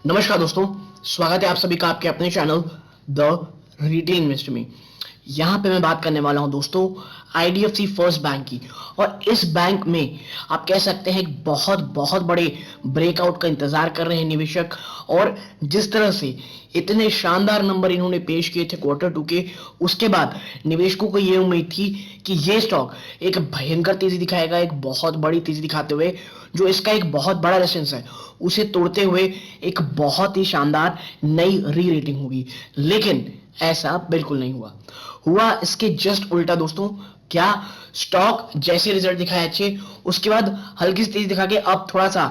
नमस्कार दोस्तों, स्वागत है आप सभी का आपके अपने चैनल द रिटेल इन्वेस्टर में। यहाँ पे मैं बात करने वाला हूँ दोस्तों आईडीएफसी फर्स्ट बैंक की। और इस बैंक में आप कह सकते हैं एक बहुत बहुत बड़े ब्रेकआउट का इंतजार कर रहे हैं निवेशक। और जिस तरह से इतने शानदार नंबर इन्होंने पेश किए थे क्वार्टर टू के, उसके बाद निवेशकों को ये उम्मीद थी कि ये स्टॉक एक भयंकर तेजी दिखाएगा, एक बहुत बड़ी तेजी दिखाते हुए जो इसका एक बहुत बड़ा रेजिस्टेंस है उसे तोड़ते हुए एक बहुत ही शानदार नई री रेटिंग होगी। लेकिन ऐसा बिल्कुल नहीं हुआ इसके जस्ट उल्टा दोस्तों। क्या स्टॉक जैसे रिजल्ट दिखाए अच्छे, उसके बाद हल्की सी तेजी दिखा के अब थोड़ा सा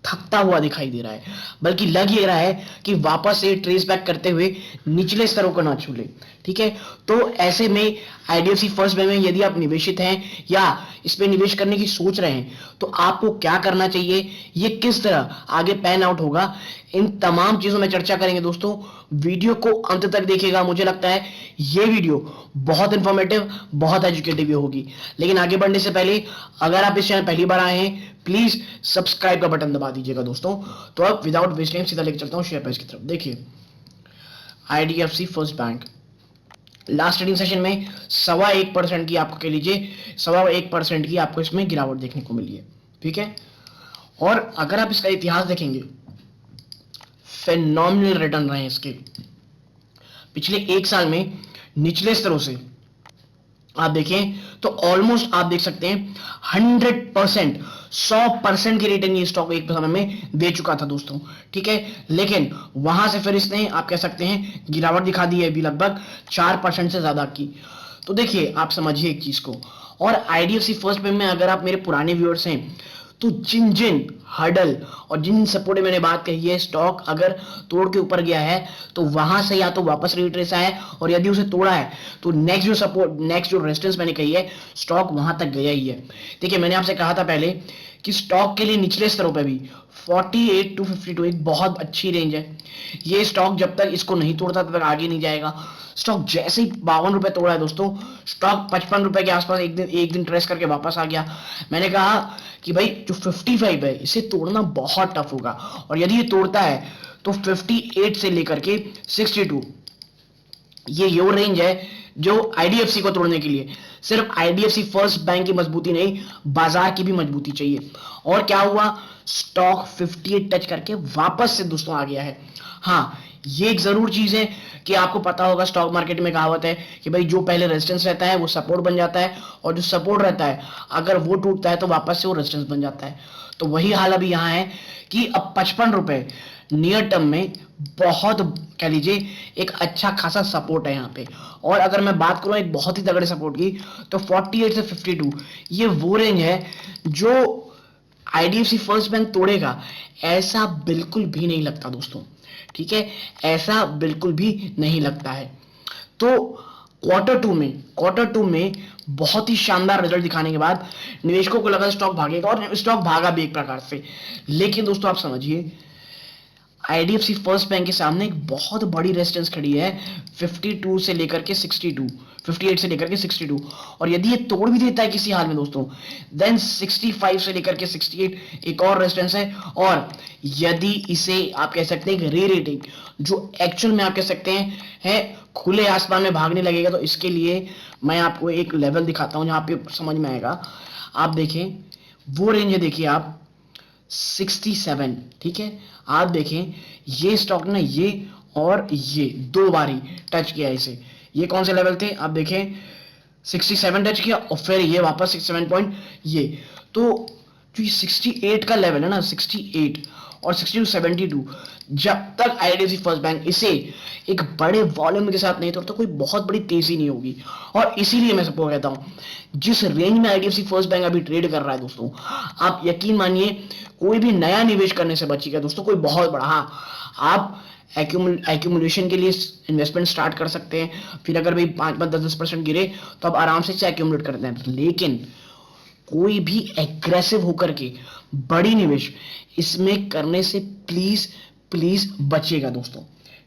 थकता हुआ दिखाई दे रहा है, बल्कि लग ये रहा है कि वापस से ट्रेस बैक करते हुए निचले स्तरों को ना छू ले। ठीक है, तो ऐसे में आईडीएफसी फर्स्ट बैंक में यदि आप निवेशित हैं या इस पे निवेश करने की सोच रहे हैं तो आपको क्या करना चाहिए, ये किस तरह आगे पैन आउट होगा, इन तमाम चीजों में चर्चा करेंगे दोस्तों। वीडियो को अंत तक देखिएगा, मुझे लगता है ये वीडियो बहुत इंफॉर्मेटिव, बहुत एजुकेटिव होगी। लेकिन आगे बढ़ने से पहले अगर आप इस चैनल पहली बार आए हैं प्लीज सब्सक्राइब का बटन दबा दीजिएगा दोस्तों। तो अब विदाउट वेस्ट टाइम सीधा लेकर चलता हूं शेयर प्राइस की तरफ। देखिए IDFC first bank last trading session में 1.25% की आपको कह लीजिए 1.25% की आपको इसमें गिरावट देखने को मिली है। ठीक है, और अगर आप इसका इतिहास देखेंगे फेनोमिनल रिटर्न रहे हैं इसके पिछले एक साल में निचले स्तरों से आप देखें तो ऑलमोस्ट आप देख सकते हैं 100%, 100% की रिटर्न ये स्टॉक एक समय में दे चुका था दोस्तों। ठीक है, लेकिन वहां से फिर इसने आप कह सकते हैं गिरावट दिखा दी है अभी लगभग 4% से ज्यादा की। तो देखिए आप समझिए एक चीज को। और आईडीएफसी फर्स्ट बैंक में अगर आप मेरे पुराने व्यूअर्स हैं तो जिन जिन हडल और जिन सपोर्ट मैंने बात कही है, स्टॉक अगर तोड़ के ऊपर गया है तो वहां से या तो वापस रिट्रेस आया है, और यदि उसे तोड़ा है तो नेक्स्ट जो सपोर्ट, नेक्स्ट जो रेजिस्टेंस मैंने कही है, स्टॉक वहां तक गया ही है। देखिए मैंने आपसे कहा था पहले कि स्टॉक के लिए निचले स्तरों पे भी 48 टू 52 एक बहुत अच्छी रेंज है। ये स्टॉक जब तक इसको नहीं तोड़ता तब तक आगे नहीं जाएगा। स्टॉक जैसे ही 52 रुपए तोड़ा है दोस्तों, स्टॉक 55 रुपए के आसपास एक दिन ट्रेस करके वापस आ गया। मैंने कहा कि भाई जो 55 है इसे तोड़ना बहुत टफ होगा, और यदि ये तोड़ता है तो 58 से लेकर के 62 ये रेंज है जो आईडीएफसी को तोड़ने के लिए सिर्फ आईडीएफसी फर्स्ट बैंक की मजबूती नहीं, बाजार की भी मजबूती चाहिए। और क्या हुआ, स्टॉक 58 टच करके वापस से दोस्तों आ गया है। हाँ, ये एक जरूर चीज है कि आपको पता होगा स्टॉक मार्केट में कहावत है कि भाई जो पहले रेजिस्टेंस रहता है वो सपोर्ट बन जाता है, और जो सपोर्ट रहता है अगर वो टूटता है तो वापस से वो रेजिस्टेंस बन जाता है। तो वही हाल अभी यहाँ है कि अब 55 रुपए नियर टर्म में बहुत कह लीजिए एक अच्छा खासा सपोर्ट है यहाँ पे। और अगर मैं बात करूँ एक बहुत ही तगड़े सपोर्ट की तो 48 से 52 ये वो रेंज है जो आईडीएफसी फर्स्ट बैंक तोड़ेगा, ऐसा बिल्कुल भी नहीं लगता दोस्तों। ठीक है, ऐसा बिल्कुल भी नहीं लगता है। तो क्वार्टर टू में बहुत ही शानदार रिजल्ट दिखाने के बाद निवेशकों को लगा स्टॉक भागेगा, और स्टॉक भागा भी एक प्रकार से। लेकिन दोस्तों आप समझिए आईडीएफसी फर्स्ट बैंक के सामने एक बहुत बड़ी रेजिस्टेंस खड़ी है 52 से लेकर के 62, 58 से लेकर के 62। और यदि ये तोड़ भी देता है किसी हाल में दोस्तों, देन 65 से लेकर के 68 एक और रेजिस्टेंस है। और यदि इसे आप कह सकते हैं री रेटिंग जो एक्चुअल में आप कह सकते हैं है खुले आसमान में भागने लगेगा, तो इसके लिए मैं आपको एक लेवल दिखाता हूं जहां पे समझ में आएगा। आप देखें वो रेंज है, देखिए आप 67। ठीक है, आप देखें ये स्टॉक ना ये और ये दो बार ही टच किया इसे। ये कौन से लेवल थे आप देखें, 67 टच किया और फिर ये वापस 67 पॉइंट ये। तो जो ये 68 का लेवल है ना, 68 और 62 72, जब तक आईडीएफसी फर्स्ट बैंक इसे एक बड़े वॉल्यूम के साथ नहीं तोड़ता कोई बहुत बड़ी तेजी नहीं होगी। और इसीलिए मैं सबको कहता हूं जिस रेंज में आईडीएफसी फर्स्ट बैंक अभी ट्रेड कर रहा है दोस्तों, आप यकीन मानिए कोई भी नया निवेश करने से बचिएगा दोस्तों। कोई बहुत बड़ा, हाँ आप एक्यूमुलेशन के लिए इन्वेस्टमेंट स्टार्ट कर सकते हैं, फिर अगर भाई 5-10% गिरे तो आप आराम से एक्यूमुलेट करते हैं। लेकिन कोई भी एग्रेसिव होकर के बड़ी निवेश इसमें करने से प्लीज प्लीज बचिएगा दोस्तों।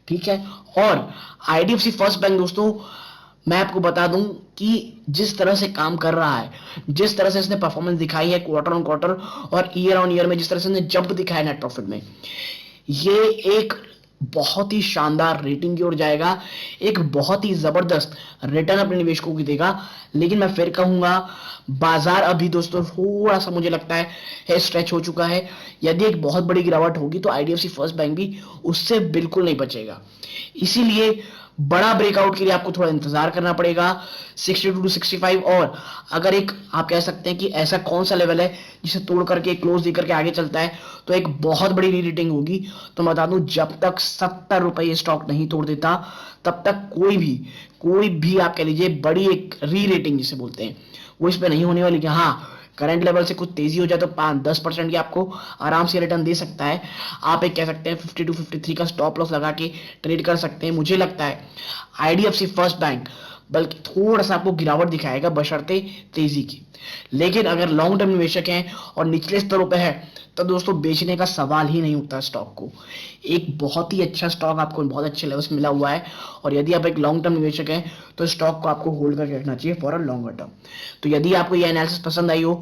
ठीक है, और आईडीएफसी फर्स्ट बैंक दोस्तों मैं आपको बता दूं कि जिस तरह से काम कर रहा है, जिस तरह से इसने परफॉर्मेंस दिखाई है क्वार्टर ऑन क्वार्टर और ईयर ऑन ईयर में, जिस तरह से इसने जंप दिखाया नेट प्रॉफिट में, ये एक बहुत ही शानदार रेटिंग की ओर जाएगा, एक बहुत ही जबरदस्त रिटर्न अपने निवेशकों की देगा। लेकिन मैं फिर कहूंगा, बाजार अभी दोस्तों थोड़ा सा मुझे लगता है स्ट्रेच हो चुका है। यदि एक बहुत बड़ी गिरावट होगी तो आईडीएफसी फर्स्ट बैंक भी उससे बिल्कुल नहीं बचेगा। इसीलिए बड़ा ब्रेकआउट के लिए आपको थोड़ा इंतजार करना पड़ेगा 62 टू 65। और अगर एक आप कह सकते हैं कि ऐसा कौन सा लेवल है जिसे तोड़ करके क्लोज दे करके आगे चलता है तो एक बहुत बड़ी री रेटिंग होगी। तो मैं बता दूं, जब तक 70 रुपए स्टॉक नहीं तोड़ देता तब तक कोई भी आप कह लीजिए बड़ी एक री रेटिंग जिसे बोलते हैं वो इस पे नहीं होने वाली। कि हाँ, करंट लेवल से कुछ तेजी हो जाए तो 5-10% की आपको आराम से रिटर्न दे सकता है। आप एक कह सकते हैं 52 53 का स्टॉप लॉस लगा के ट्रेड कर सकते हैं। मुझे लगता है आईडीएफसी फर्स्ट बैंक बल्कि थोड़ा सा आपको गिरावट दिखाएगा बशर्ते तेजी की। लेकिन अगर लॉन्ग टर्म निवेशक हैं और निचले स्तरों पे है तो दोस्तों बेचने का सवाल ही नहीं उठता स्टॉक को। एक बहुत ही अच्छा स्टॉक आपको बहुत अच्छे लेवल्स मिला हुआ है। और यदि आप एक लॉन्ग टर्म निवेशक हैं तो स्टॉक को आपको होल्ड करके रखना चाहिए फॉर अ लॉन्गर टर्म। तो यदि आपको ये एनालिसिस पसंद आई हो,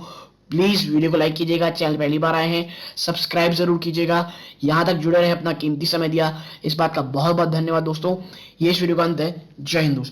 प्लीज वीडियो को लाइक कीजिएगा। चैनल पहली बार आए हैं सब्सक्राइब जरूर कीजिएगा। यहां तक जुड़े रहे, अपना कीमती समय दिया, इस बात का बहुत बहुत धन्यवाद दोस्तों। ये इस वीडियो का अंत है। जय हिंद दोस्तों।